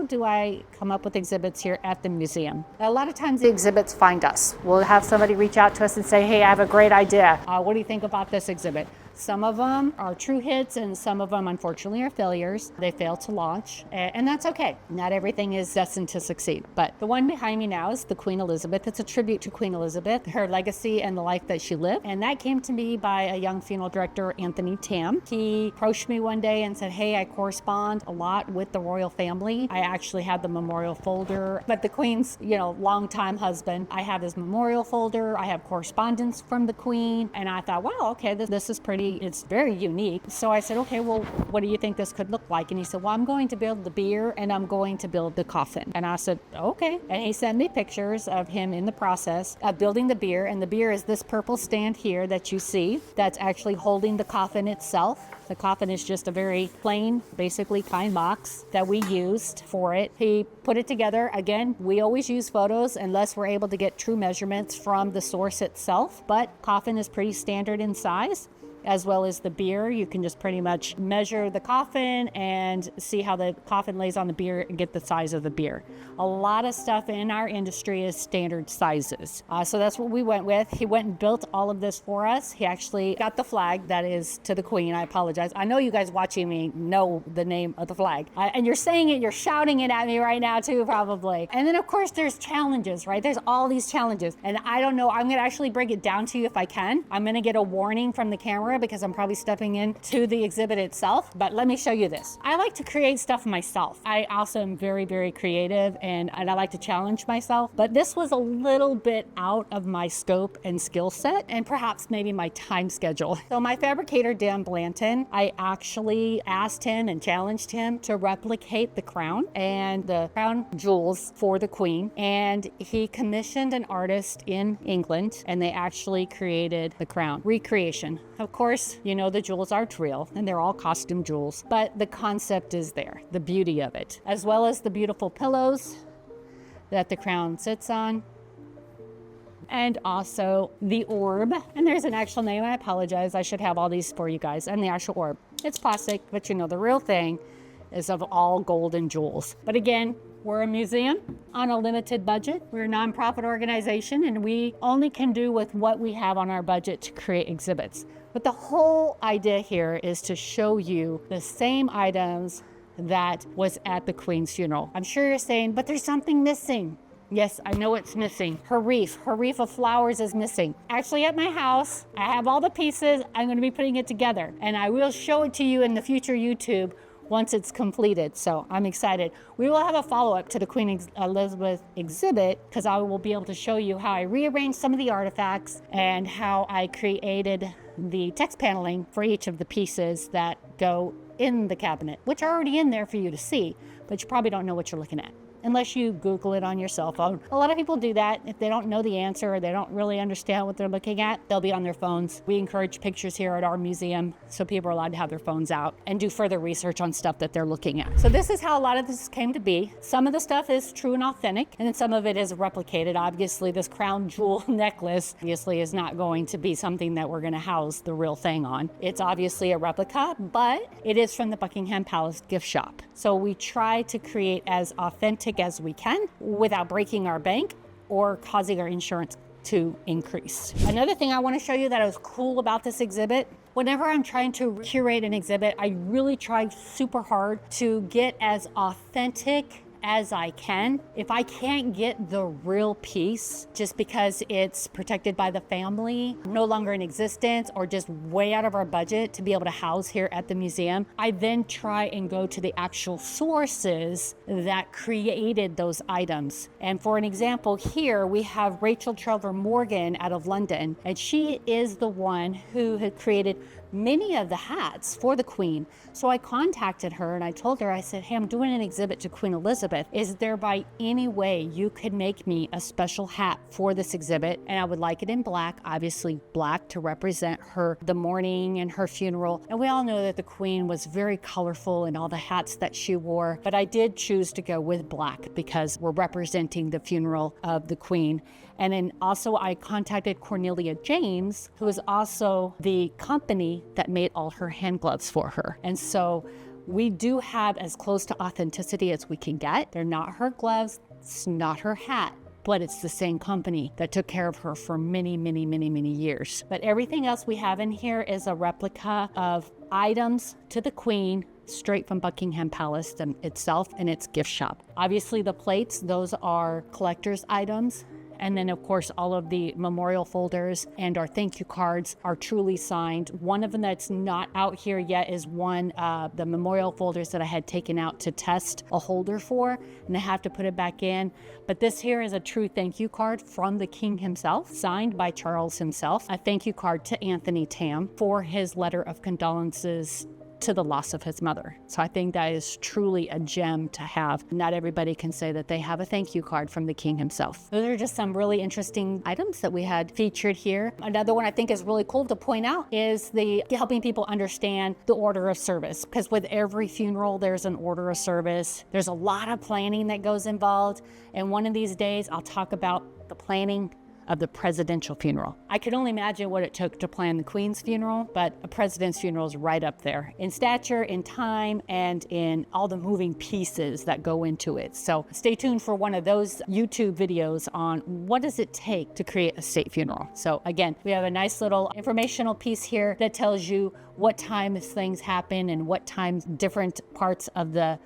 do I come up with exhibits here at the museum? A lot of times the exhibits find us. We'll have somebody reach out to us and say, hey, I have a great idea. What do you think about this exhibit? Some of them are true hits and some of them unfortunately are failures. They fail to launch, and that's okay. Not everything is destined to succeed. But the one behind me now is the Queen Elizabeth. It's a tribute to Queen Elizabeth, her legacy and the life that she lived. And that came to me by a young funeral director, Anthony Tam. He approached me one day and said, hey, I correspond a lot with the royal family. I actually have the memorial folder, but the Queen's, longtime husband, I have his memorial folder. I have correspondence from the Queen. And I thought, wow, okay, this is it's very unique. So I said, okay, well, what do you think this could look like? And he said, well, I'm going to build the bier and I'm going to build the coffin. And I said, okay. And he sent me pictures of him in the process of building the bier. And the bier is this purple stand here that you see that's actually holding the coffin itself. The coffin is just a very plain, basically pine box that we used for it. He put it together. Again, we always use photos unless we're able to get true measurements from the source itself, but coffin is pretty standard in size. As well as the bier. You can just pretty much measure the coffin and see how the coffin lays on the bier and get the size of the bier. A lot of stuff in our industry is standard sizes. So that's what we went with. He went and built all of this for us. He actually got the flag that is to the Queen. I apologize. I know you guys watching me know the name of the flag. And you're saying it, you're shouting it at me right now too, probably. And then of course there's challenges, right? There's all these challenges. And I don't know, I'm gonna actually break it down to you if I can. I'm gonna get a warning from the camera because I'm probably stepping into the exhibit itself, but let me show you this. I like to create stuff myself. I also am very, very creative and I like to challenge myself, but this was a little bit out of my scope and skill set and perhaps maybe my time schedule. So my fabricator, Dan Blanton, I actually asked him and challenged him to replicate the crown and the crown jewels for the Queen. And he commissioned an artist in England and they actually created the crown recreation. Of course, the jewels aren't real and they're all costume jewels, but the concept is there, the beauty of it, as well as the beautiful pillows that the crown sits on, and also the orb. And there's an actual name, I apologize, I should have all these for you guys, and the actual orb. It's plastic, but the real thing is of all gold and jewels. But again, we're a museum on a limited budget. We're a nonprofit organization and we only can do with what we have on our budget to create exhibits. But the whole idea here is to show you the same items that was at the Queen's funeral. I'm sure you're saying, but there's something missing. Yes, I know it's missing. Her wreath of flowers is missing. Actually, at my house, I have all the pieces. I'm going to be putting it together and I will show it to you in the future YouTube once it's completed. So I'm excited. We will have a follow-up to the Queen Elizabeth exhibit because I will be able to show you how I rearranged some of the artifacts and how I created the text paneling for each of the pieces that go in the cabinet, which are already in there for you to see, but you probably don't know what you're looking at unless you Google it on your cell phone. A lot of people do that. If they don't know the answer or they don't really understand what they're looking at, they'll be on their phones. We encourage pictures here at our museum so people are allowed to have their phones out and do further research on stuff that they're looking at. So this is how a lot of this came to be. Some of the stuff is true and authentic, and then some of it is replicated. Obviously, this crown jewel necklace obviously is not going to be something that we're going to house the real thing on. It's obviously a replica, but it is from the Buckingham Palace gift shop. So we try to create as authentic as we can without breaking our bank or causing our insurance to increase. Another thing I want to show you that was cool about this exhibit, whenever I'm trying to curate an exhibit, I really try super hard to get as authentic as I can. If I can't get the real piece just because it's protected by the family, no longer in existence, or just way out of our budget to be able to house here at the museum, I then try and go to the actual sources that created those items. And for an example, here we have Rachel Trevor Morgan out of London, and she is the one who had created many of the hats for the Queen. So I contacted her and I told her, I said, hey, I'm doing an exhibit to Queen Elizabeth. Is there by any way you could make me a special hat for this exhibit? And I would like it in black, obviously black to represent the mourning and her funeral. And we all know that the Queen was very colorful in all the hats that she wore, but I did choose to go with black because we're representing the funeral of the Queen. And then also I contacted Cornelia James, who is also the company that made all her hand gloves for her. And so We do have as close to authenticity as we can get. They're not her gloves, it's not her hat, but it's the same company that took care of her for many, many, many, many years. But everything else we have in here is a replica of items to the Queen straight from Buckingham Palace itself and its gift shop. Obviously the plates, those are collector's items. And then of course, all of the memorial folders and our thank you cards are truly signed. One of them that's not out here yet is one of the memorial folders that I had taken out to test a holder for, and I have to put it back in. But this here is a true thank you card from the King himself, signed by Charles himself. A thank you card to Anthony Tam for his letter of condolences to the loss of his mother. So I think that is truly a gem to have. Not everybody can say that they have a thank you card from the King himself. Those are just some really interesting items that we had featured here. Another one I think is really cool to point out is the helping people understand the order of service, because with every funeral there's an order of service. There's a lot of planning that goes involved, and one of these days I'll talk about the planning of the presidential funeral. I could only imagine what it took to plan the Queen's funeral, but a president's funeral is right up there in stature, in time, and in all the moving pieces that go into it. So stay tuned for one of those YouTube videos on what does it take to create a state funeral. So again, we have a nice little informational piece here that tells you what times things happen and what times different parts of the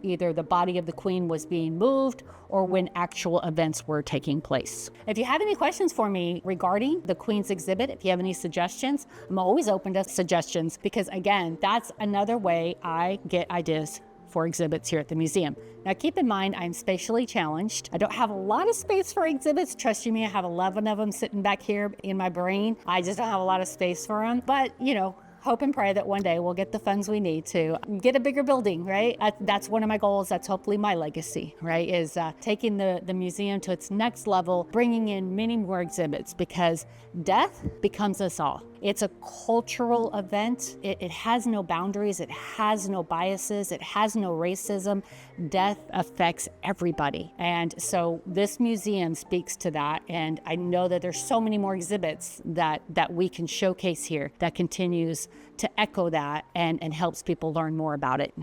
either the body of the Queen was being moved or when actual events were taking place. If you have any questions for me regarding the Queen's exhibit, if you have any suggestions, I'm always open to suggestions, because again, that's another way I get ideas for exhibits here at the museum. Now keep in mind, I'm spatially challenged. I don't have a lot of space for exhibits. Trust you me, I have 11 of them sitting back here in my brain. I just don't have a lot of space for them, but you know, hope and pray that one day we'll get the funds we need to get a bigger building, right? That's one of my goals. That's hopefully my legacy, right? Is taking the museum to its next level, bringing in many more exhibits, because death becomes us all. It's a cultural event. It has no boundaries. It has no biases. It has no racism. Death affects everybody. And so this museum speaks to that. And I know that there's so many more exhibits that we can showcase here that continues to echo that and helps people learn more about it.